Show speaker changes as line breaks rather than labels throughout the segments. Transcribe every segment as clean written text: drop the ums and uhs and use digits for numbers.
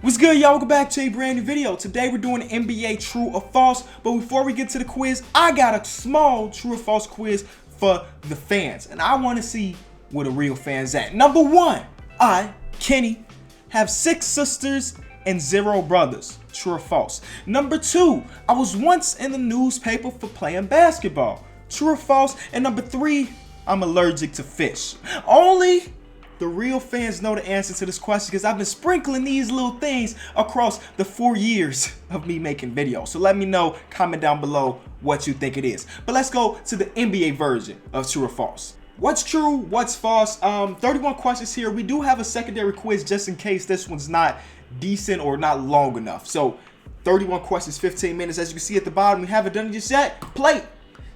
What's good, y'all? Welcome back to a brand new video. Today we're doing NBA true or false, but before we get to the quiz, I got a small true or false quiz for the fans, and I want to see where the real fans at. Number one, I, Kenny, have 6 sisters and 0 brothers. True or false? Number two, I was once in the newspaper for playing basketball. True or false? And number 3, I'm allergic to fish. Only the real fans know the answer to this question because I've been sprinkling these little things across the 4 years of me making videos. So let me know, comment down below what you think it is. But let's go to the NBA version of true or false. What's true, what's false? 31 questions here. We do have a secondary quiz just in case this one's not decent or not long enough. So 31 questions, 15 minutes. As you can see at the bottom, we haven't done it just yet. Play.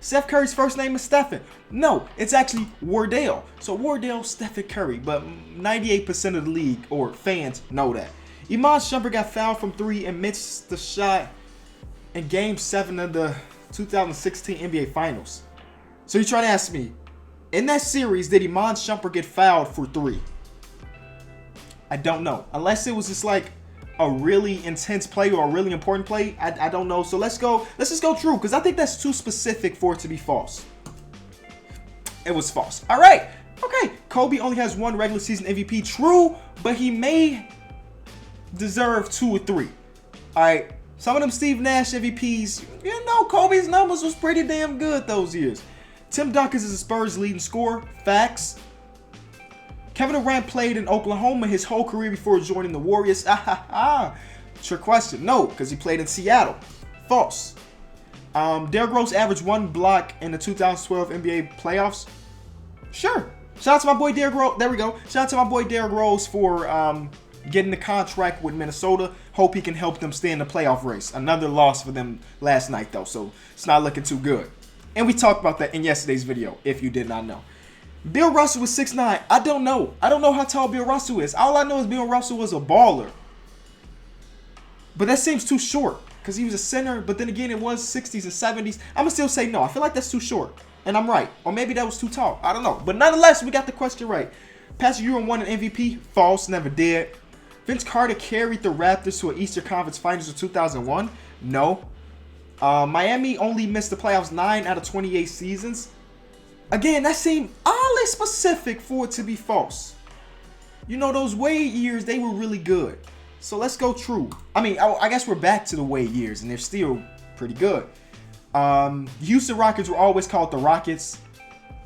Steph Curry's first name is Stephen. No, it's actually Wardell. So Wardell, Stephen Curry, but 98% of the league or fans know that. Iman Shumpert got fouled from 3 and missed the shot in Game 7 of the 2016 NBA Finals. So you're trying to ask me, in that series, did Iman Shumpert get fouled for 3? I don't know. Unless it was just like a really intense play or a really important play, I don't know. So let's just go true, because I think that's too specific for it to be false. It was false. All right. Okay. Kobe only has 1 regular season MVP. True, but he may deserve 2 or 3. All right. Some of them Steve Nash MVPs, you know, Kobe's numbers was pretty damn good those years. Tim Duncan is the Spurs' leading scorer. Facts. Kevin Durant played in Oklahoma his whole career before joining the Warriors. Trick question. No, because he played in Seattle. False. Derrick Rose averaged 1 block in the 2012 NBA playoffs. Sure. Shout out to my boy Derrick Rose. There we go. Shout out to my boy Derrick Rose for getting the contract with Minnesota. Hope he can help them stay in the playoff race. Another loss for them last night, though, so it's not looking too good. And we talked about that in yesterday's video, if you did not know. Bill Russell was 6'9". I don't know. I don't know how tall Bill Russell is. All I know is Bill Russell was a baller. But that seems too short because he was a center. But then again, it was 60s and 70s. I'm going to still say no. I feel like that's too short. And I'm right. Or maybe that was too tall. I don't know. But nonetheless, we got the question right. Patrick Ewing won an MVP. False. Never did. Vince Carter carried the Raptors to an Eastern Conference Finals in 2001. No. Miami only missed the playoffs 9 out of 28 seasons. Again, that seemed oddly specific for it to be false. You know, those Wade years, they were really good. So let's go true. I mean, I guess we're back to the Wade years, and they're still pretty good. Houston Rockets were always called the Rockets.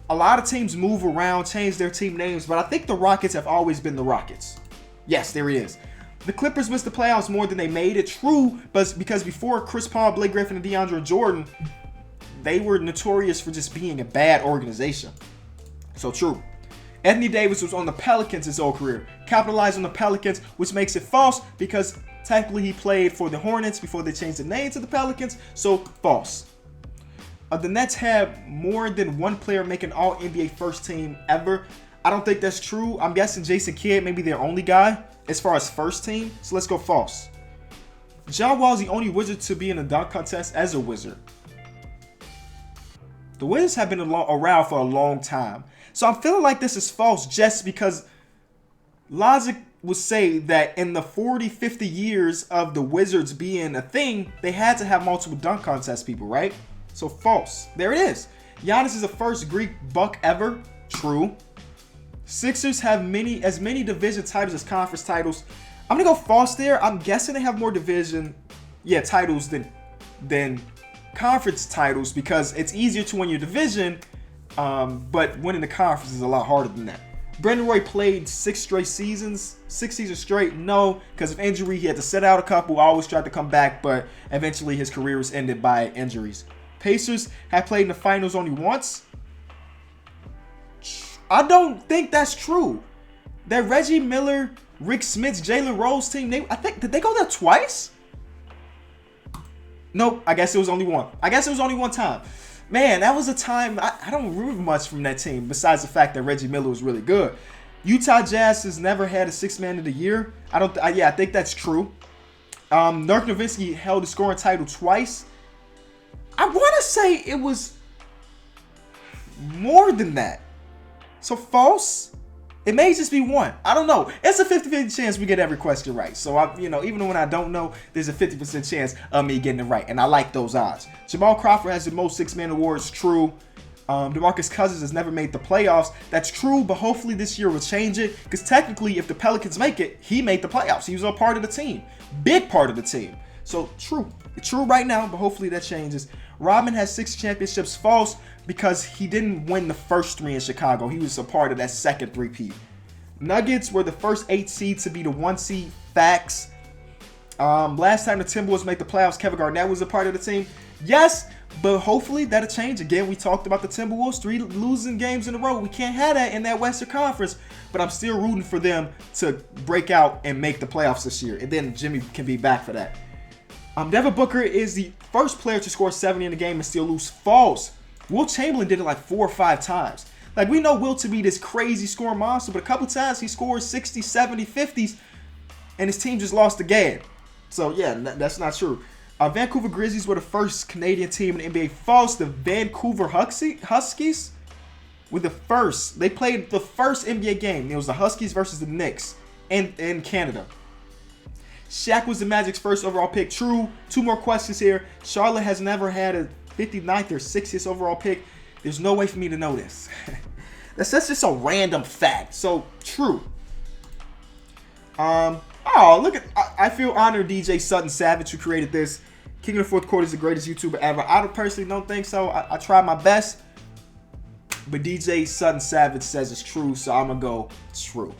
A lot of teams move around, change their team names, but I think the Rockets have always been the Rockets. Yes, there it is. The Clippers missed the playoffs more than they made it. True, but because before Chris Paul, Blake Griffin, and DeAndre Jordan, they were notorious for just being a bad organization. So true. Anthony Davis was on the Pelicans his whole career. Capitalized on the Pelicans, which makes it false because technically he played for the Hornets before they changed the name to the Pelicans. So false. The Nets have more than 1 player make an All-NBA first team ever. I don't think that's true. I'm guessing Jason Kidd may be their only guy as far as first team. So let's go false. John Wall is the only Wizard to be in a dunk contest as a Wizard. The Wizards have been around for a long time. So I'm feeling like this is false just because logic would say that in the 40, 50 years of the Wizards being a thing, they had to have multiple dunk contest people, right? So false. There it is. Giannis is the first Greek buck ever. True. Sixers have as many division titles as conference titles. I'm going to go false there. I'm guessing they have more division titles than conference titles because it's easier to win your division, but winning the conference is a lot harder than that. Brandon Roy played 6 seasons straight. No, because of injury, he had to sit out a couple. Always tried to come back, but eventually his career was ended by injuries. Pacers have played in the finals only once. I don't think that's true. That Reggie Miller, Rick Smith's, Jalen Rose team, did they go there twice? Nope, I guess it was only one. I guess it was only one time. Man, that was a time, I don't remember much from that team besides the fact that Reggie Miller was really good. Utah Jazz has never had a 6th man of the year. I think that's true. Dirk Nowitzki held the scoring title twice. I want to say it was more than that. So false. It may just be one. I don't know. It's a 50-50 chance we get every question right. So, even when I don't know, there's a 50% chance of me getting it right. And I like those odds. Jamal Crawford has the most six-man awards. True. DeMarcus Cousins has never made the playoffs. That's true, but hopefully this year will change it. Because technically, if the Pelicans make it, he made the playoffs. He was a part of the team. Big part of the team. So, true. It's true right now, but hopefully that changes. Rodman has 6 championships. False, because he didn't win the first 3 in Chicago. He was a part of that second three-peat. Nuggets were the first 8 seed to be the 1 seed. Facts. Last time the Timberwolves made the playoffs, Kevin Garnett was a part of the team. Yes, but hopefully that'll change. Again, we talked about the Timberwolves, 3 losing games in a row. We can't have that in that Western Conference, but I'm still rooting for them to break out and make the playoffs this year. And then Jimmy can be back for that. Devin Booker is the first player to score 70 in a game and still lose. False. Wilt Chamberlain did it like 4 or 5 times. Like, we know Wilt to be this crazy scoring monster, but a couple times he scored 60, 70, 50s, and his team just lost the game. So, yeah, that's not true. Vancouver Grizzlies were the first Canadian team in the NBA. False. The Vancouver Huskies were the first. They played the first NBA game. It was the Huskies versus the Knicks in Canada. Shaq was the Magic's first overall pick. True. 2 more questions here. Charlotte has never had a 59th or 60th overall pick. There's no way for me to know this. That's just a random fact. So, true. Oh, look at... I feel honored DJ Sutton Savage, who created this. King of the Fourth Quarter is the greatest YouTuber ever. I personally don't think so. I tried my best. But DJ Sutton Savage says it's true, so I'm going to go true.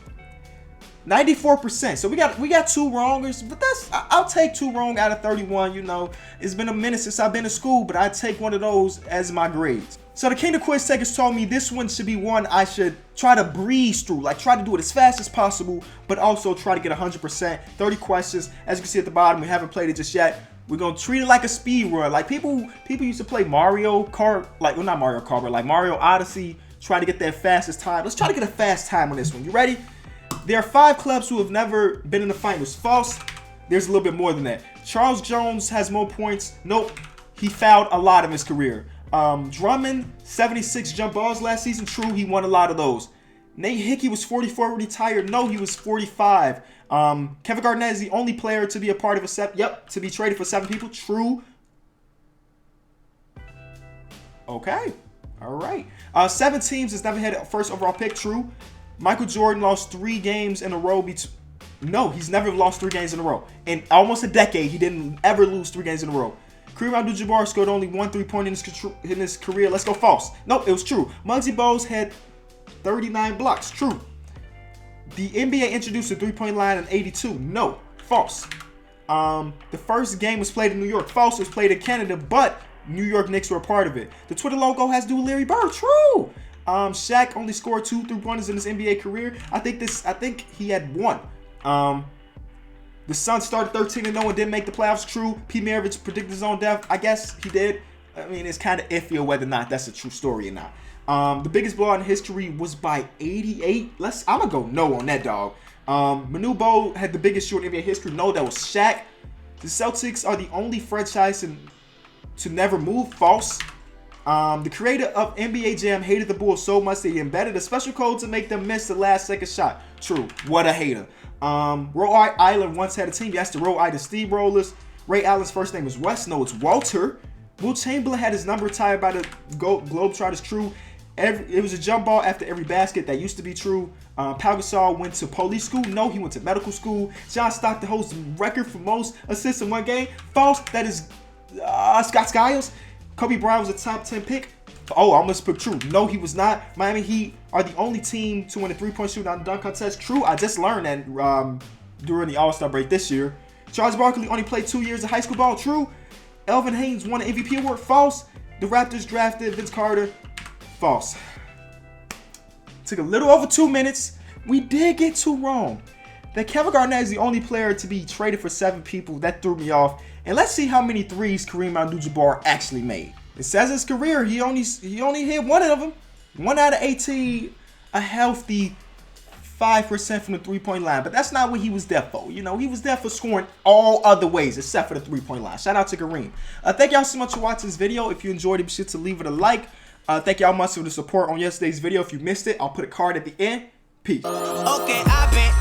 94%. So we got 2 wrongers, but I'll take 2 wrong out of 31. It's been a minute since I've been to school, but I take one of those as my grades. So the Kingdom Quiz Takers told me this one should be one I should try to breeze through, like try to do it as fast as possible, but also try to get 100%. 30 questions. As you can see at the bottom, we haven't played it just yet. We're gonna treat it like a speed run. Like people used to play Mario Kart, not Mario Kart, but like Mario Odyssey, try to get that fastest time. Let's try to get a fast time on this one. You ready? There are 5 clubs who have never been in the finals. False. There's a little bit more than that. Charles Jones has more points. Nope. He fouled a lot in his career. Drummond, 76 jump balls last season. True, he won a lot of those. Nate Hickey was 44 when he retired. No, he was 45. Kevin Garnett is the only player to be a part of to be traded for 7 people. True. Okay. All right. 7 teams has never had a first overall pick. True. Michael Jordan lost 3 games in a row. No, he's never lost 3 games in a row. In almost a decade, he didn't ever lose 3 games in a row. Kareem Abdul-Jabbar scored only 1 3-pointer in his career. Let's go false. Nope, it was true. Muggsy Bogues had 39 blocks. True. The NBA introduced the 3-point line in '82. No, false. The first game was played in New York. False. It was played in Canada, but New York Knicks were a part of it. The Twitter logo has to do with Larry Bird. True. Shaq only scored 2 3-pointers in his NBA career. I think he had 1. The Suns started 13-0 and didn't make the playoffs. True. P. Maravich predicted his own death. I guess he did. I mean, it's kind of iffy whether or not that's a true story or not. The biggest blowout in history was by 88. I'm going to go no on that, dog. Manu Bol had the biggest short in NBA history. No, that was Shaq. The Celtics are the only franchise to never move. False. The creator of NBA Jam hated the Bulls so much that he embedded a special code to make them miss the last second shot. True. What a hater. Rhode Island once had a team. Yes, the Rhode Island Steamrollers. Ray Allen's first name is Wes. No, it's Walter. Wilt Chamberlain had his number retired by the Globetrotters. True. It was a jump ball after every basket. That used to be true. Pau Gasol went to police school. No, he went to medical school. John Stockton holds the record for most assists in one game. False. That is Scott Skiles. Kobe Bryant was a top 10 pick. Oh, I almost put true. No, he was not. Miami Heat are the only team to win a 3-point shootout in the dunk contest. True. I just learned that during the All-Star break this year. Charles Barkley only played 2 years of high school ball. True. Elvin Haynes won an MVP award. False. The Raptors drafted Vince Carter. False. Took a little over 2 minutes. We did get 2 wrong. That Kevin Garnett is the only player to be traded for 7 people. That threw me off. And let's see how many threes Kareem Abdul-Jabbar actually made. It says his career, he only hit 1 of them. 1 out of 18, a healthy 5% from the 3-point line. But that's not what he was there for. He was there for scoring all other ways except for the 3-point line. Shout out to Kareem. Thank y'all so much for watching this video. If you enjoyed it, be sure to leave it a like. Thank y'all much for the support on yesterday's video. If you missed it, I'll put a card at the end. Peace.
Okay, I've been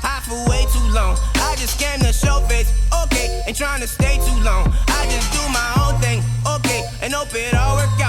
high for way too long. I just came to show face, okay, ain't trying to stay too long. I just do my own thing, okay, and hope it all work